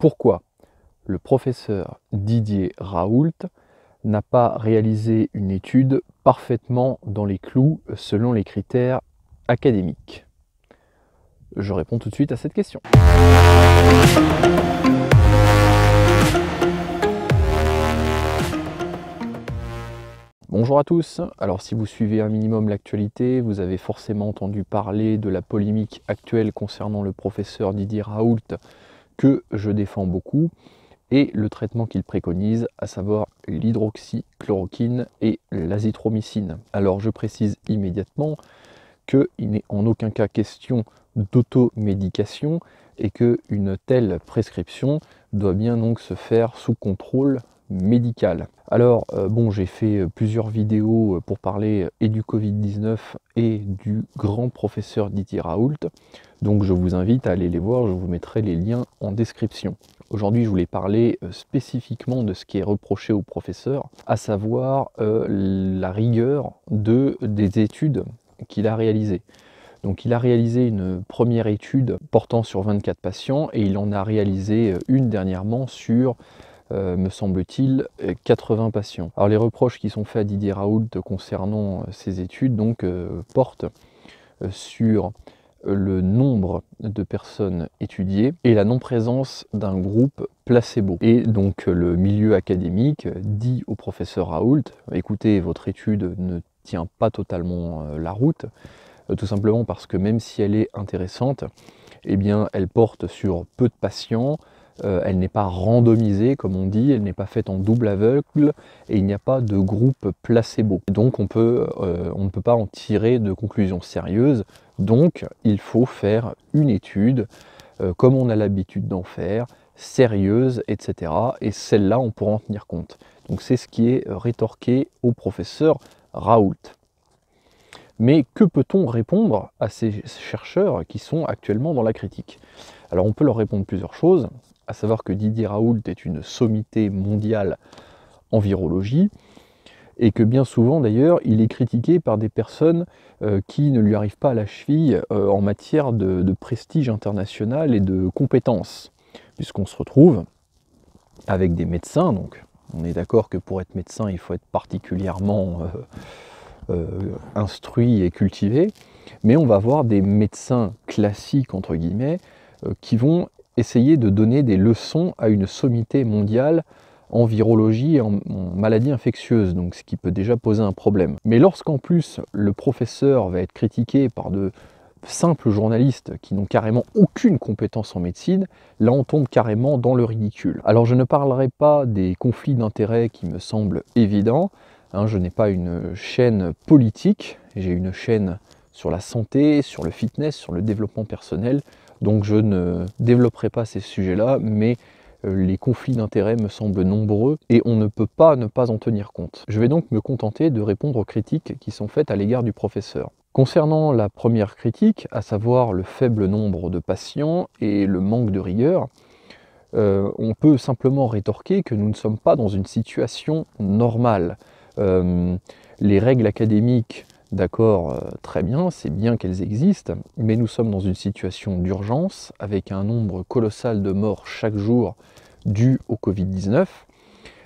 Pourquoi le professeur Didier Raoult n'a pas réalisé une étude parfaitement dans les clous selon les critères académiques? Je réponds tout de suite à cette question. Bonjour à tous. Alors si vous suivez un minimum l'actualité, vous avez forcément entendu parler de la polémique actuelle concernant le professeur Didier Raoult que je défends beaucoup et le traitement qu'il préconise, à savoir l'hydroxychloroquine et l'azithromycine. Alors je précise immédiatement qu'il n'est en aucun cas question d'automédication et qu'une telle prescription doit bien donc se faire sous contrôle médical. Alors bon, j'ai fait plusieurs vidéos pour parler et du Covid-19 et du grand professeur Didier Raoult, donc je vous invite à aller les voir, je vous mettrai les liens en description. Aujourd'hui, je voulais parler spécifiquement de ce qui est reproché au professeur, à savoir la rigueur des études qu'il a réalisées. Donc il a réalisé une première étude portant sur 24 patients et il en a réalisé une dernièrement sur, me semble-t-il, 80 patients. Alors les reproches qui sont faits à Didier Raoult concernant ces études donc, portent sur le nombre de personnes étudiées et la non-présence d'un groupe placebo. Et donc le milieu académique dit au professeur Raoult, écoutez, votre étude ne tient pas totalement la route, tout simplement parce que même si elle est intéressante, eh bien elle porte sur peu de patients, elle n'est pas randomisée comme on dit, elle n'est pas faite en double aveugle et il n'y a pas de groupe placebo. Donc on ne peut pas en tirer de conclusions sérieuses, donc il faut faire une étude comme on a l'habitude d'en faire, sérieuse, etc. Et celle-là on pourra en tenir compte. Donc c'est ce qui est rétorqué au professeur Raoult. Mais que peut-on répondre à ces chercheurs qui sont actuellement dans la critique? Alors on peut leur répondre plusieurs choses, à savoir que Didier Raoult est une sommité mondiale en virologie, et que bien souvent d'ailleurs il est critiqué par des personnes qui ne lui arrivent pas à la cheville en matière de prestige international et de compétences, puisqu'on se retrouve avec des médecins, donc on est d'accord que pour être médecin il faut être particulièrement instruit et cultivé, mais on va avoir des médecins classiques entre guillemets qui vont essayer de donner des leçons à une sommité mondiale en virologie et en maladies infectieuses, donc ce qui peut déjà poser un problème. Mais lorsqu'en plus le professeur va être critiqué par de simples journalistes qui n'ont carrément aucune compétence en médecine, là on tombe carrément dans le ridicule. Alors je ne parlerai pas des conflits d'intérêts qui me semblent évidents, je n'ai pas une chaîne politique, j'ai une chaîne sur la santé, sur le fitness, sur le développement personnel, donc je ne développerai pas ces sujets-là, mais les conflits d'intérêts me semblent nombreux et on ne peut pas ne pas en tenir compte. Je vais donc me contenter de répondre aux critiques qui sont faites à l'égard du professeur. Concernant la première critique, à savoir le faible nombre de patients et le manque de rigueur, on peut simplement rétorquer que nous ne sommes pas dans une situation normale. Les règles académiques, d'accord, très bien, c'est bien qu'elles existent, mais nous sommes dans une situation d'urgence avec un nombre colossal de morts chaque jour dû au Covid-19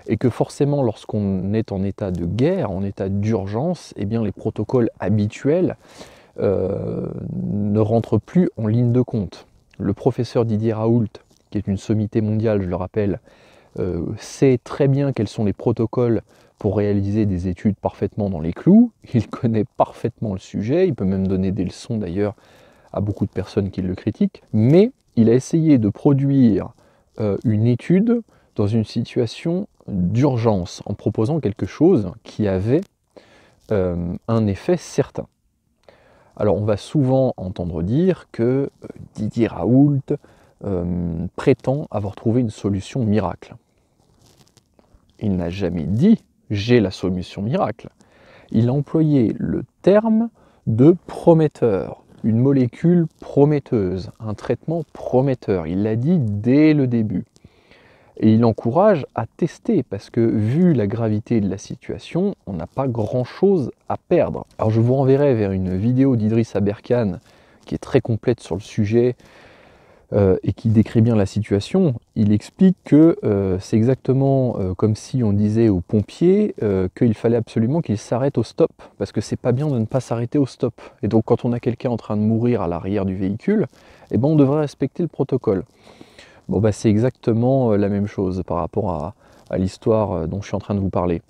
et que forcément lorsqu'on est en état de guerre, en état d'urgence, eh bien les protocoles habituels ne rentrent plus en ligne de compte. Le professeur Didier Raoult, qui est une sommité mondiale, je le rappelle, sait très bien quels sont les protocoles pour réaliser des études parfaitement dans les clous, il connaît parfaitement le sujet, il peut même donner des leçons d'ailleurs à beaucoup de personnes qui le critiquent, mais il a essayé de produire une étude dans une situation d'urgence en proposant quelque chose qui avait un effet certain. Alors on va souvent entendre dire que Didier Raoult prétend avoir trouvé une solution miracle. Il n'a jamais dit « j'ai la solution miracle ». Il a employé le terme de prometteur, une molécule prometteuse, un traitement prometteur. Il l'a dit dès le début. Et il encourage à tester, parce que vu la gravité de la situation, on n'a pas grand-chose à perdre. Alors je vous renverrai vers une vidéo d'Idriss Aberkane, qui est très complète sur le sujet, et qui décrit bien la situation. Il explique que c'est exactement comme si on disait aux pompiers qu'il fallait absolument qu'ils s'arrêtent au stop, parce que c'est pas bien de ne pas s'arrêter au stop. Et donc quand on a quelqu'un en train de mourir à l'arrière du véhicule, eh ben, on devrait respecter le protocole. Bon, bah, c'est exactement la même chose par rapport à l'histoire dont je suis en train de vous parler.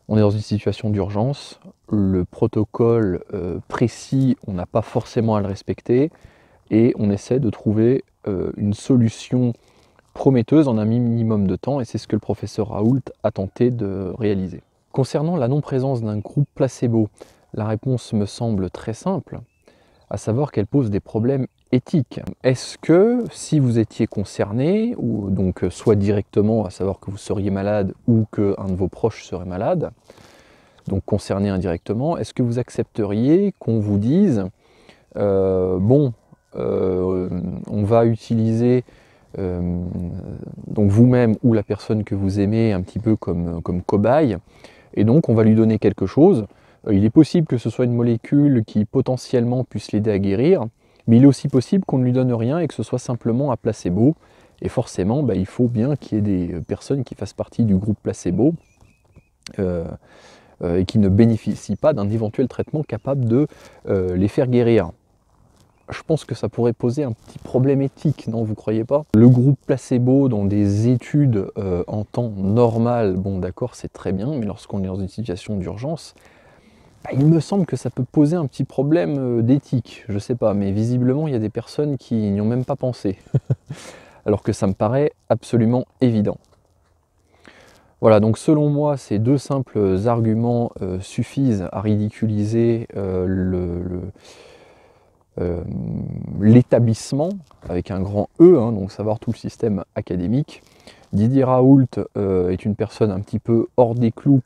On est dans une situation d'urgence, le protocole précis, on n'a pas forcément à le respecter, et on essaie de trouver une solution prometteuse en un minimum de temps, et c'est ce que le professeur Raoult a tenté de réaliser. Concernant la non-présence d'un groupe placebo, la réponse me semble très simple, à savoir qu'elle pose des problèmes éthiques. Est-ce que si vous étiez concerné, ou donc soit directement, à savoir que vous seriez malade ou qu'un de vos proches serait malade, donc concerné indirectement, est-ce que vous accepteriez qu'on vous dise bon, on va utiliser donc vous-même ou la personne que vous aimez un petit peu comme cobaye, et donc on va lui donner quelque chose. Il est possible que ce soit une molécule qui potentiellement puisse l'aider à guérir, mais il est aussi possible qu'on ne lui donne rien et que ce soit simplement un placebo, et forcément il faut bien qu'il y ait des personnes qui fassent partie du groupe placebo et qui ne bénéficient pas d'un éventuel traitement capable de les faire guérir. Je pense que ça pourrait poser un petit problème éthique, non, vous croyez pas? Le groupe placebo dans des études en temps normal, bon d'accord, c'est très bien, mais lorsqu'on est dans une situation d'urgence, il me semble que ça peut poser un petit problème d'éthique, je sais pas, mais visiblement il y a des personnes qui n'y ont même pas pensé, alors que ça me paraît absolument évident. Voilà, donc selon moi, ces deux simples arguments suffisent à ridiculiser l'établissement, avec un grand E, hein, donc savoir tout le système académique. Didier Raoult est une personne un petit peu hors des clous,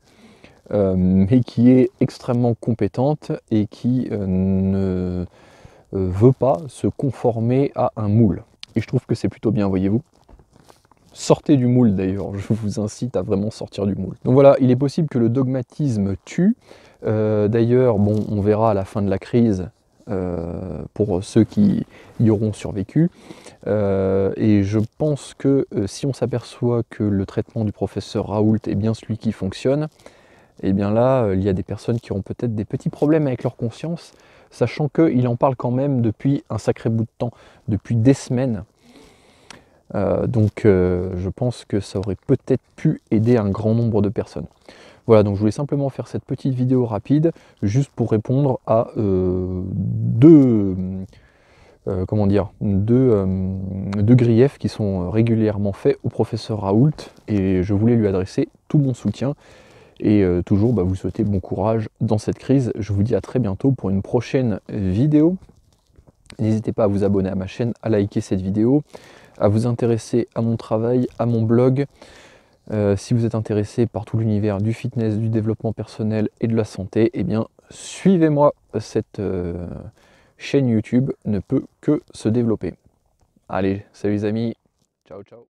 mais qui est extrêmement compétente et qui ne veut pas se conformer à un moule. Et je trouve que c'est plutôt bien, voyez-vous. Sortez du moule d'ailleurs, je vous incite à vraiment sortir du moule. Donc voilà, il est possible que le dogmatisme tue. D'ailleurs, bon, on verra à la fin de la crise, pour ceux qui y auront survécu. Et je pense que si on s'aperçoit que le traitement du professeur Raoult est bien celui qui fonctionne, et bien là, il y a des personnes qui auront peut-être des petits problèmes avec leur conscience, sachant qu'il en parle quand même depuis un sacré bout de temps, depuis des semaines. Donc je pense que ça aurait peut-être pu aider un grand nombre de personnes. Voilà, donc je voulais simplement faire cette petite vidéo rapide, juste pour répondre à deux griefs qui sont régulièrement faits au professeur Raoult, et je voulais lui adresser tout mon soutien, et toujours vous souhaiter bon courage dans cette crise. Je vous dis à très bientôt pour une prochaine vidéo. N'hésitez pas à vous abonner à ma chaîne, à liker cette vidéo, à vous intéresser à mon travail, à mon blog. Si vous êtes intéressé par tout l'univers du fitness, du développement personnel et de la santé, eh bien suivez-moi, cette chaîne YouTube ne peut que se développer. Allez, salut les amis, ciao ciao.